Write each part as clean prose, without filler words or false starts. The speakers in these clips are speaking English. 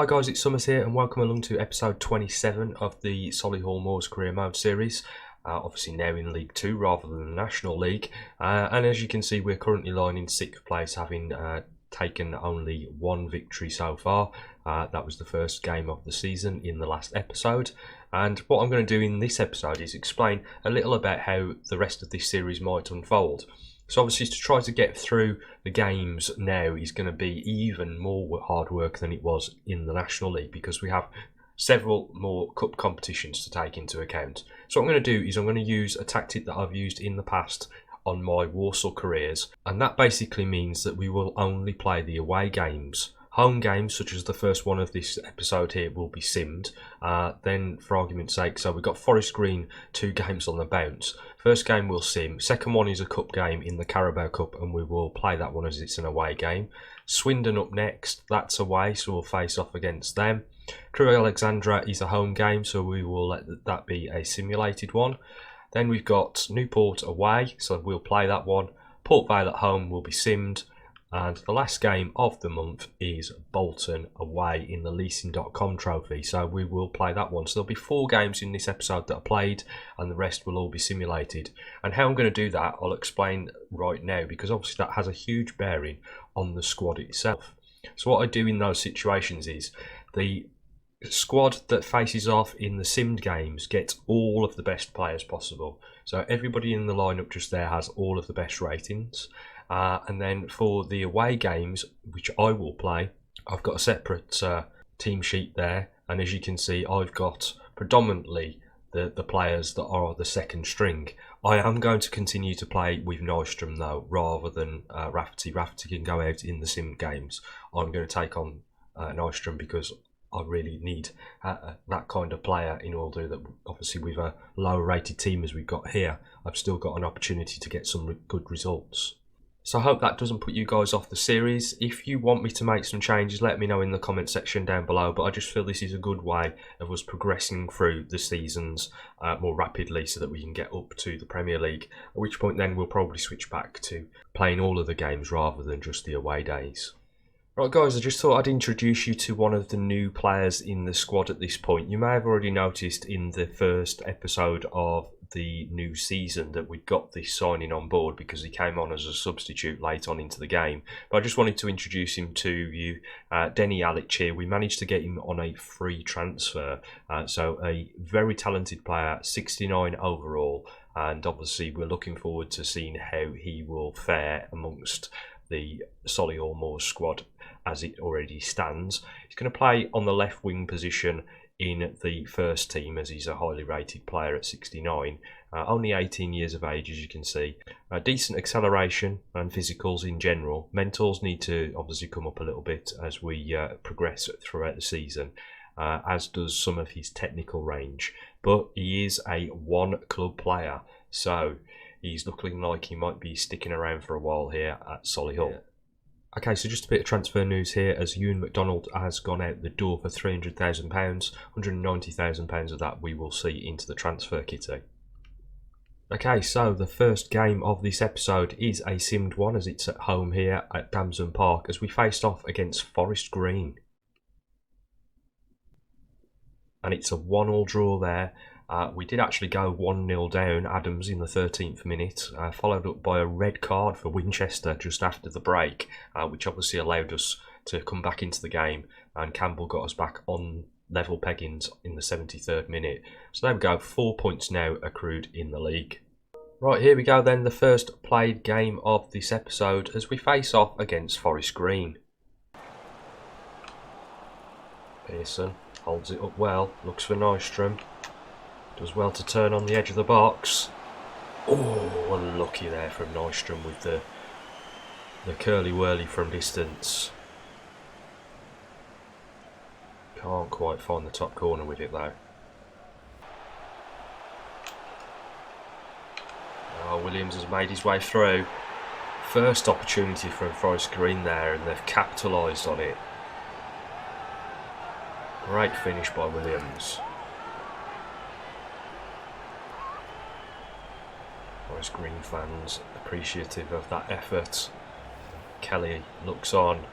guys, it's Summers here and welcome along to episode 27 of the Solihull Moors Career Mode series. Obviously now in League 2 rather than the National League. And as you can see, we're currently lying in 6th place, having taken only one victory so far. That was the first game of the season in the last episode. And what I'm going to do in this episode is explain a little about how the rest of this series might unfold. So obviously to try to get through the games now is going to be even more hard work than it was in the National League, because we have several more cup competitions to take into account. So what I'm going to do is I'm going to use a tactic that I've used in the past on my Warsaw careers, and that basically means that we will only play the away games. Home games, such as the first one of this episode here, will be simmed. Then, for argument's sake, so we've got Forest Green, 2 games on the bounce. First game we'll sim. Second one is a cup game in the Carabao Cup, and we will play that one as it's an away game. Swindon up next, that's away, so we'll face off against them. Crewe Alexandra is a home game, so we will let that be a simulated one. Then we've got Newport away, so we'll play that one. Port Vale at home will be simmed. And the last game of the month is Bolton away in the Leasing.com trophy, so we will play that one. So there'll be 4 games in this episode that are played, and the rest will all be simulated. And how I'm going to do that, I'll explain right now, because obviously that has a huge bearing on the squad itself. So what I do in those situations is the squad that faces off in the simmed games gets all of the best players possible. So everybody in the lineup just there has all of the best ratings. And then for the away games, which I will play, I've got a separate team sheet there, and as you can see, I've got predominantly the players that are the second string. I am going to continue to play with Nystrom though, rather than Rafferty. Rafferty can go out in the sim games. I'm going to take on Nystrom because I really need that kind of player in order that, obviously with a lower rated team as we've got here, I've still got an opportunity to get some good results. So I hope that doesn't put you guys off the series. If you want me to make some changes, let me know in the comment section down below. But I just feel this is a good way of us progressing through the seasons more rapidly so that we can get up to the Premier League. At which point then we'll probably switch back to playing all of the games rather than just the away days. Right guys, I just thought I'd introduce you to one of the new players in the squad at this point. You may have already noticed in the first episode of the new season that we got this signing on board because he came on as a substitute late on into the game. But I just wanted to introduce him to you. Denny Alic here. We managed to get him on a free transfer. So a very talented player, 69 overall. And obviously we're looking forward to seeing how he will fare amongst the Solihull Moors squad as it already stands. He's going to play on the left wing position in the first team, as he's a highly rated player at 69. Only 18 years of age, as you can see. Decent acceleration and physicals in general. Mentals need to obviously come up a little bit as we progress throughout the season, as does some of his technical range. But he is a one-club player, so he's looking like he might be sticking around for a while here at Solihull. Yeah. Okay, so just a bit of transfer news here, as Ewan McDonald has gone out the door for £300,000. £190,000 of that we will see into the transfer kitty. Okay, so the first game of this episode is a simmed one, as it's at home here at Damson Park, as we faced off against Forest Green. And it's a 1-1 draw there. We did actually go 1-0 down, Adams in the 13th minute, followed up by a red card for Winchester just after the break, which obviously allowed us to come back into the game, and Campbell got us back on level peggings in the 73rd minute. So there we go, 4 points now accrued in the league. Right, here we go then, the first played game of this episode as we face off against Forest Green. Pearson holds it up well, looks for Nystrom. Does well to turn on the edge of the box. Oh, unlucky there from Nystrom with the curly-whirly from distance. Can't quite find the top corner with it though. Oh, Williams has made his way through. First opportunity from Forest Green there, and they've capitalised on it. Great finish by Williams. Forest Green fans appreciative of that effort. Kelly looks on,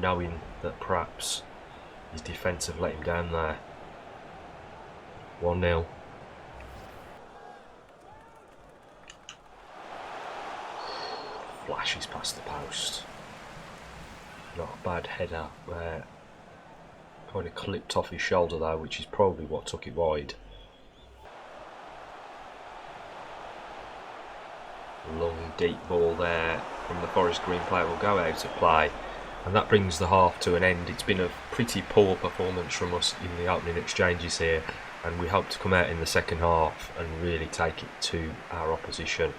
knowing that perhaps His defence have let him down there. 1-0. Flashes past the post. Not a bad header there. Kind of clipped off his shoulder though, which is probably what took it wide. Long deep ball there from the Forest Green player will go out of play, and that brings the half to an end. It's been a pretty poor performance from us in the opening exchanges here, and we hope to come out in the second half and really take it to our opposition.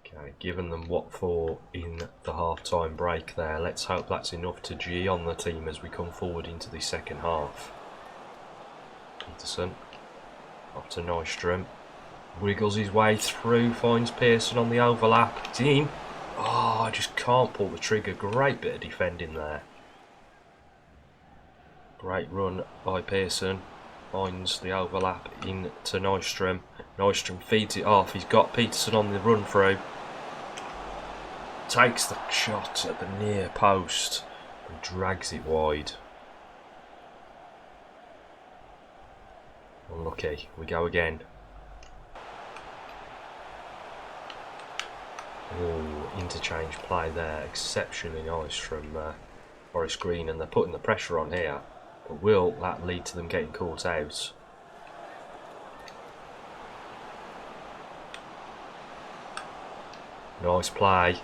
Okay, given them what for in the half-time break there. Let's hope that's enough to G on the team as we come forward into the second half. Peterson off to Nystrom. Wriggles his way through, finds Pearson on the overlap. It's in. Oh, I just can't pull the trigger. Great bit of defending there. Great run by Pearson. Finds the overlap in to Nystrom. Nystrom feeds it off. He's got Peterson on the run through. Takes the shot at the near post and drags it wide. Unlucky. We go again. Oh, interchange play there, exceptionally nice from Forest Green, and they're putting the pressure on here, but will that lead to them getting caught out? Nice play.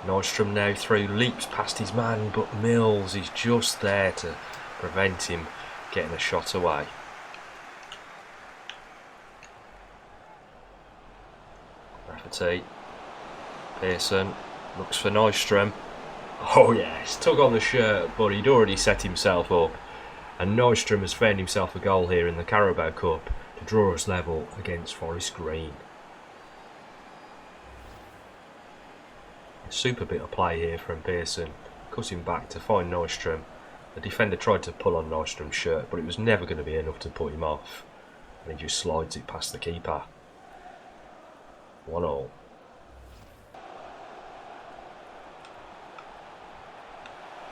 Nystrom now through, leaps past his man, but Mills is just there to prevent him getting a shot away. Rafferty. Pearson looks for Nystrom. Oh yes, tug on the shirt, but he'd already set himself up. And Nystrom has found himself a goal here in the Carabao Cup to draw us level against Forest Green. A super bit of play here from Pearson, cutting back to find Nystrom. The defender tried to pull on Nystrom's shirt, but it was never going to be enough to put him off. And he just slides it past the keeper. 1-1.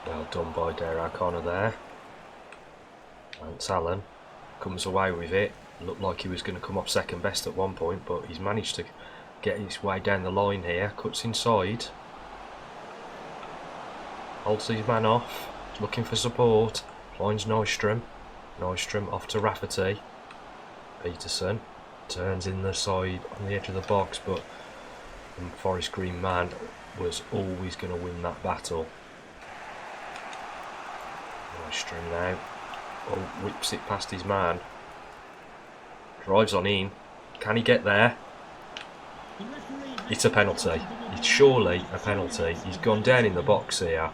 Well done by Dare O'Connor there. Lance Allen comes away with it. Looked like he was going to come off second best at one point, but he's managed to get his way down the line here. Cuts inside. Holds his man off. Looking for support. Finds Nystrom. Nystrom off to Rafferty. Peterson turns in the side on the edge of the box, but the Forest Green man was always going to win that battle. Nystrom now. Oh, whips it past his man. Drives on in. Can he get there? It's a penalty. It's surely a penalty. He's gone down in the box here.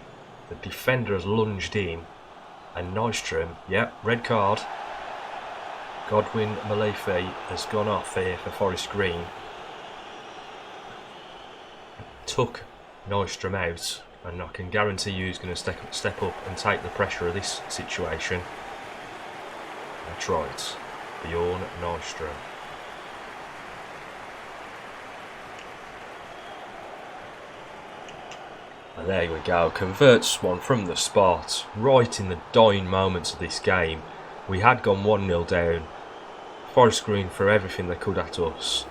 The defender has lunged in. And Nystrom, yep, red card. Godwin Malefi has gone off here for Forest Green. Took Nystrom out. And I can guarantee you he's going to step up and take the pressure of this situation. That's right. Bjorn Nystrom. And there we go. Converts one from the spot. Right in the dying moments of this game. We had gone 1-0 down. Forest Green for everything they could at us.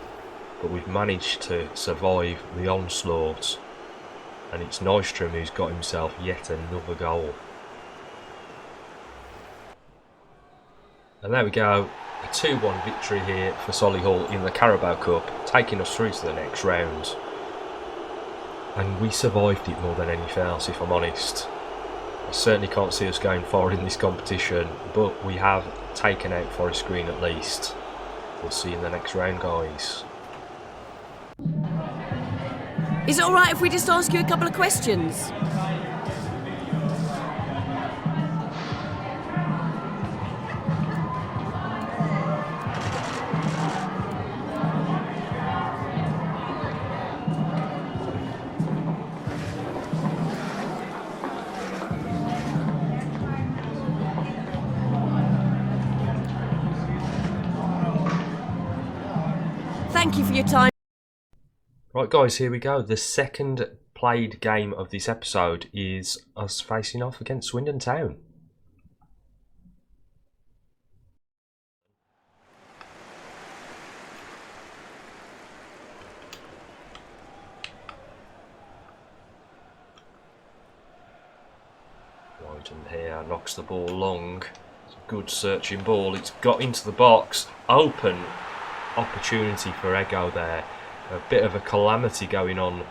But we've managed to survive the onslaught. And it's Nystrom who's got himself yet another goal. And there we go, a 2-1 victory here for Solihull in the Carabao Cup, taking us through to the next round. And we survived it more than anything else, if I'm honest. I certainly can't see us going far in this competition, but we have taken out Forest Green at least. We'll see you in the next round, guys. Is it alright if we just ask you a couple of questions? Thank you for your time. Right guys, here we go. The second played game of this episode is us facing off against Swindon Town. Wyden here knocks the ball long. It's a good searching ball. It's got into the box. Open opportunity for Ego there. A bit of a calamity going on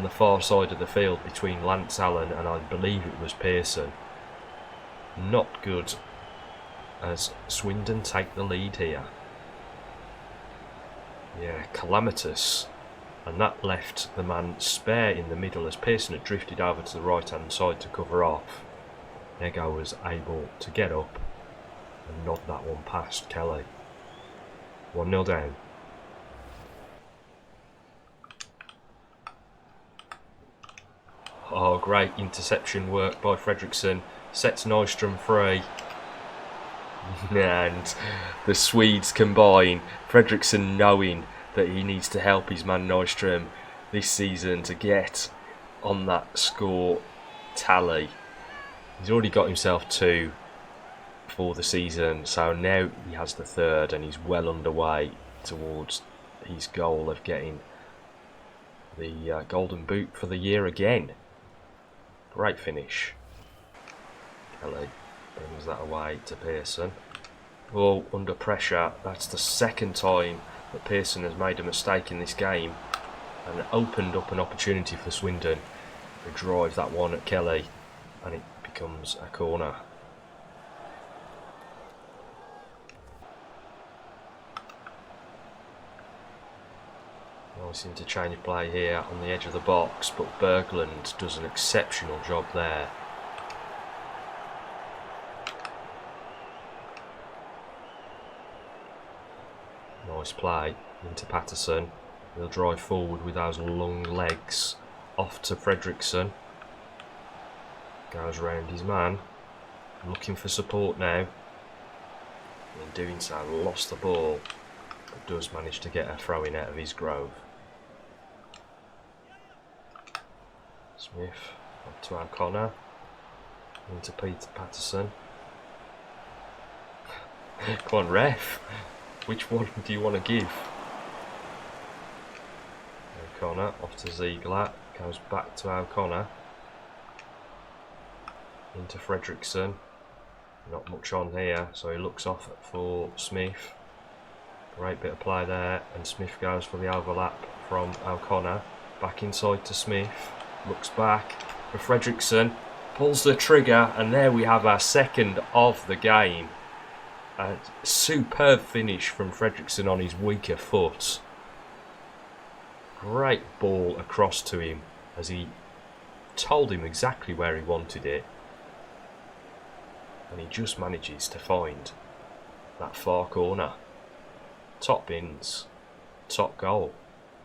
the far side of the field between Lance Allen and I believe it was Pearson. Not good as Swindon take the lead here. Yeah, calamitous. And that left the man spare in the middle as Pearson had drifted over to the right hand side to cover off. Ego was able to get up and nod that one past Kelly. 1-0 down. Oh, great interception work by Fredriksson. Sets Nystrom free. And the Swedes combine. Fredriksson knowing that he needs to help his man Nystrom this season to get on that score tally. He's already got himself 2 for the season, so now he has the 3rd and he's well underway towards his goal of getting the golden boot for the year again. Great finish. Kelly brings that away to Pearson. Oh, under pressure. That's the 2nd time that Pearson has made a mistake in this game and opened up an opportunity for Swindon to drive that one at Kelly, and it becomes a corner. Nice interchange play here on the edge of the box, but Berglund does an exceptional job there. Nice play into Patterson. He'll drive forward with those long legs. Off to Fredriksson. Goes round his man. Looking for support now. In doing so, lost the ball. But does manage to get a throw in out of his grove. Smith up to O'Connor. Into Peter Patterson. Come on, ref. Which one do you want to give? O'Connor off to Ziegler. Goes back to O'Connor. Into Fredriksson. Not much on here, so he looks off for Smith. Great bit of play there, and Smith goes for the overlap from O'Connor. Back inside to Smith. Looks back for Fredriksson. Pulls the trigger, and there we have our 2nd of the game. A superb finish from Fredriksson on his weaker foot. Great ball across to him as he told him exactly where he wanted it. And he just manages to find that far corner. Top bins. Top goal.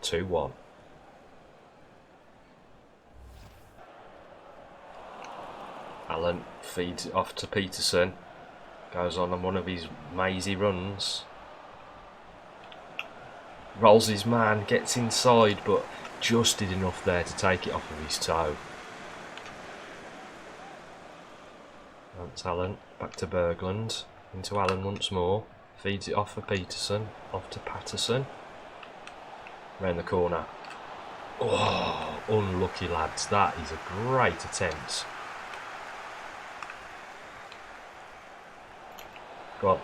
2-1. Allen feeds it off to Peterson. Goes on one of his mazy runs. Rolls his man, gets inside, but just did enough there to take it off of his toe. That's Allen, back to Berglund, into Allen once more. Feeds it off for Peterson, off to Patterson. Round the corner. Oh, unlucky lads, that is a great attempt. Go on.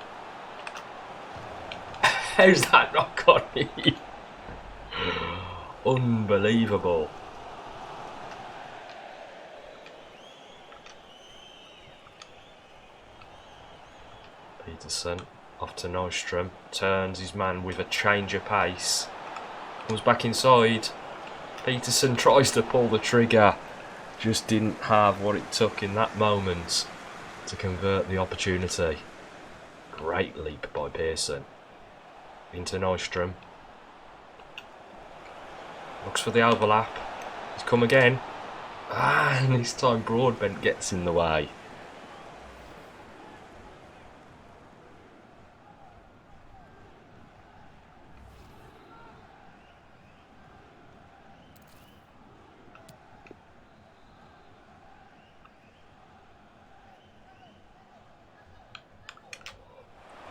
How's that not gone in? Unbelievable. Peterson off to Nystrom. Turns his man with a change of pace. Comes back inside. Peterson tries to pull the trigger. Just didn't have what it took in that moment to convert the opportunity. Great leap by Pearson. Into Nystrom. Looks for the overlap. He's come again. And this time Broadbent gets in the way.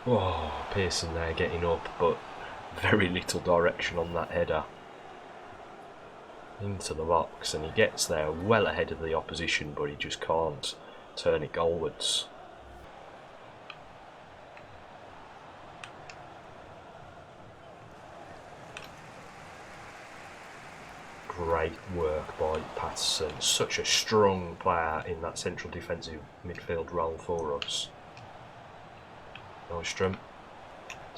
Oh, Pearson there getting up, but very little direction on that header. Into the box, and he gets there well ahead of the opposition, but he just can't turn it goalwards. Great work by Patterson. Such a strong player in that central defensive midfield role for us. Nystrom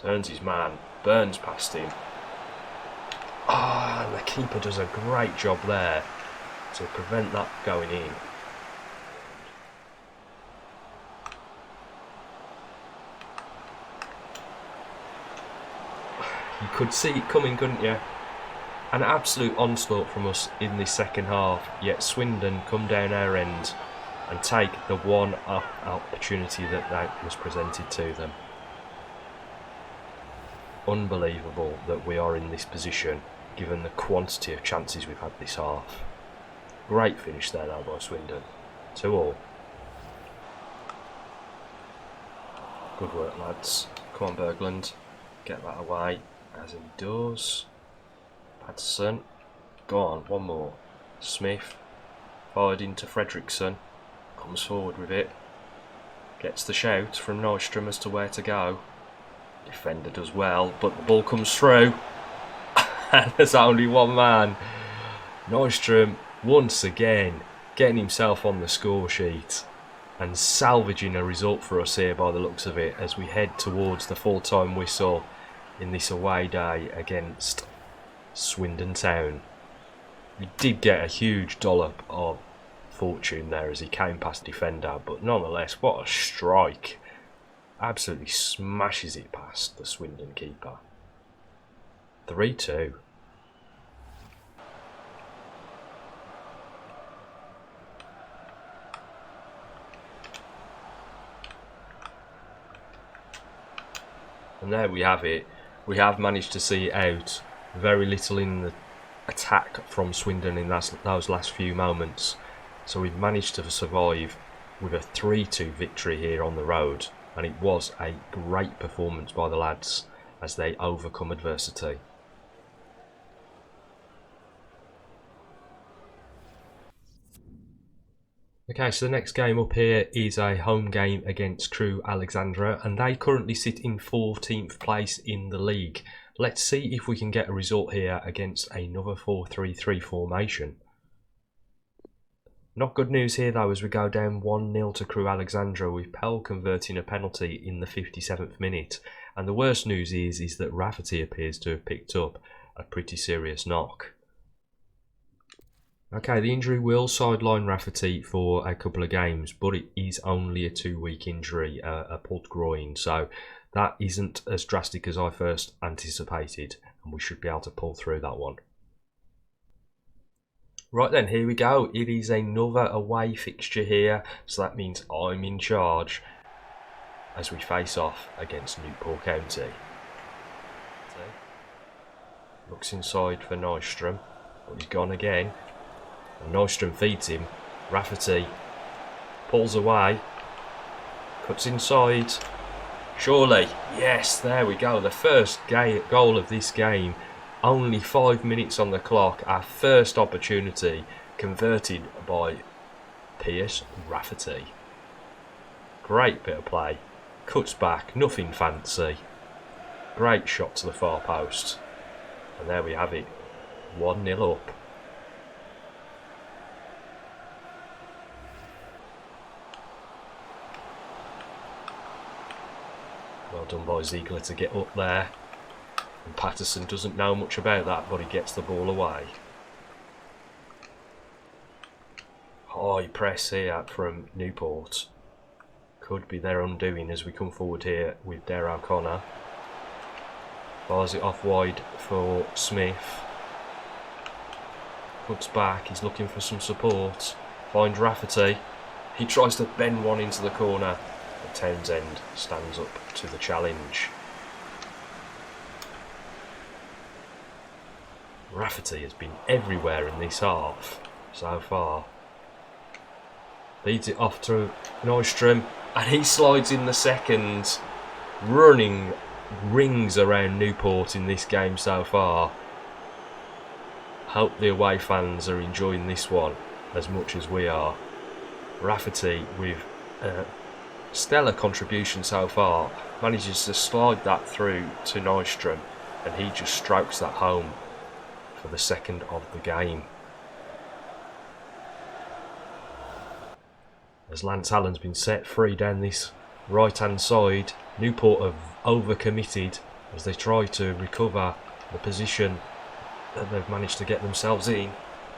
turns his man, burns past him. Ah, and the keeper does a great job there to prevent that going in. You could see it coming, couldn't you? An absolute onslaught from us in the second half, yet Swindon come down our end and take the one opportunity that was presented to them. Unbelievable that we are in this position, given the quantity of chances we've had this half. Great finish there though by Swindon. 2-2. Good work, lads. Come on, Berglund. Get that away, as he does. Patterson. Go on, one more. Smith. Fired into Fredrickson. Comes forward with it. Gets the shout from Nystrom as to where to go. Defender does well, but the ball comes through. And there's only one man. Nystrom, once again, getting himself on the score sheet and salvaging a result for us here by the looks of it as we head towards the full-time whistle in this away day against Swindon Town. We did get a huge dollop of fortune there as he came past defender, but nonetheless, what a strike. Absolutely smashes it past the Swindon keeper. 3-2. And there we have it. We have managed to see it out. Very little in the attack from Swindon in those last few moments. So we've managed to survive with a 3-2 victory here on the road. And it was a great performance by the lads as they overcome adversity. Okay, so the next game up here is a home game against Crewe Alexandra, and they currently sit in 14th place in the league. Let's see if we can get a result here against another 4-3-3 formation. Not good news here though as we go down 1-0 to Crewe Alexandra, with Pell converting a penalty in the 57th minute. And the worst news is that Rafferty appears to have picked up a pretty serious knock. Okay, the injury will sideline Rafferty for a couple of games, but it is only a 2-week injury, a pulled groin, so that isn't as drastic as I first anticipated, and we should be able to pull through that one. Right then, here we go. It is another away fixture here, so that means I'm in charge as we face off against Newport County. Looks inside for Nystrom, but he's gone again. And Nystrom feeds him. Rafferty pulls away, cuts inside. Surely, yes, there we go. The first goal of this game. Only 5 minutes on the clock. Our first opportunity converted by Pierce Rafferty. Great bit of play. Cuts back, nothing fancy. Great shot to the far post. And there we have it. 1-0 up. Well done by Ziegler to get up there. And Patterson doesn't know much about that, but he gets the ball away. High press here from Newport. Could be their undoing as we come forward here with Dare O'Connor. Fires it off wide for Smith. Cuts back, he's looking for some support. Finds Rafferty. He tries to bend one into the corner. But Townsend stands up to the challenge. Rafferty has been everywhere in this half so far. Leads it off to Nystrom, and he slides in the second. running rings around Newport in this game so far. Hope the away fans are enjoying this one as much as we are. Rafferty with a stellar contribution so far manages to slide that through to Nystrom, and he just strokes that home for the second of the game. As Lance Allen's been set free down this right hand side, Newport have overcommitted as they try to recover the position that they've managed to get themselves in,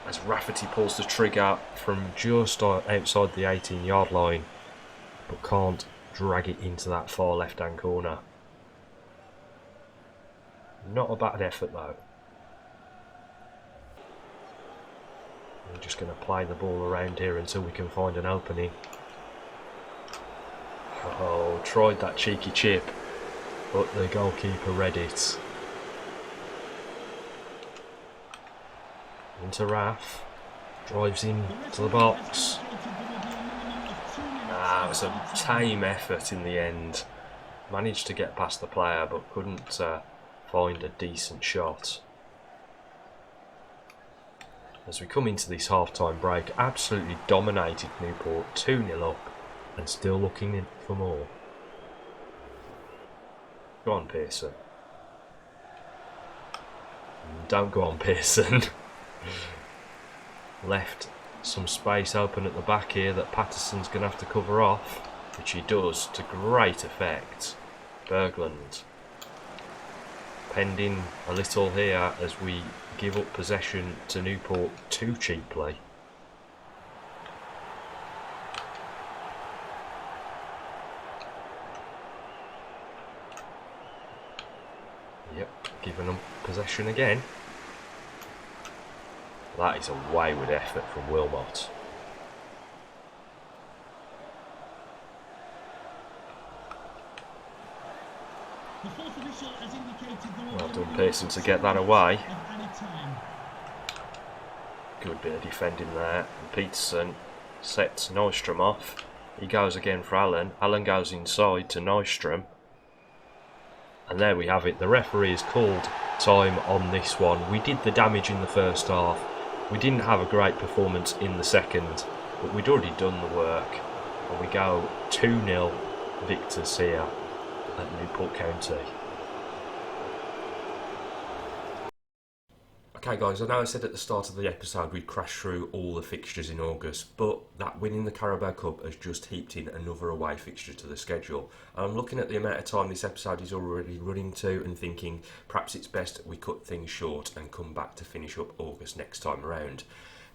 as Rafferty pulls the trigger from just outside the 18-yard line but can't drag it into that far left hand corner. Not a bad effort though. We're just going to play the ball around here until we can find an opening. Oh, tried that cheeky chip, but the goalkeeper read it. Into Raf, drives in to the box. It was a tame effort in the end. Managed to get past the player but couldn't find a decent shot. As we come into this half-time break, absolutely dominated Newport, 2-0 up and still looking in for more. Go on, Pearson. Don't go on, Pearson. Left some space open at the back here that Patterson's going to have to cover off, which he does to great effect. Berglund penned in a little here as we give up possession to Newport too cheaply. Yep, giving them possession again. That is a wayward effort from Wilmot. Well done, Pearson, to get that away. Good bit of defending there. And Peterson sets Nystrom off. He goes again for Allen. Allen goes inside to Nystrom. And there we have it. The referee has called time on this one. We did the damage in the first half. We didn't have a great performance in the second, but we'd already done the work. And we go 2-0 victors here at Newport County. Okay guys, I know I said at the start of the episode we'd crash through all the fixtures in August, but that win in the Carabao Cup has just heaped in another away fixture to the schedule. And I'm looking at the amount of time this episode is already running to and thinking perhaps it's best we cut things short and come back to finish up August next time around.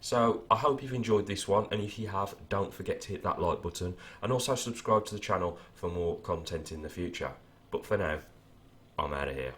So I hope you've enjoyed this one, and if you have, don't forget to hit that like button and also subscribe to the channel for more content in the future. But for now, I'm out of here.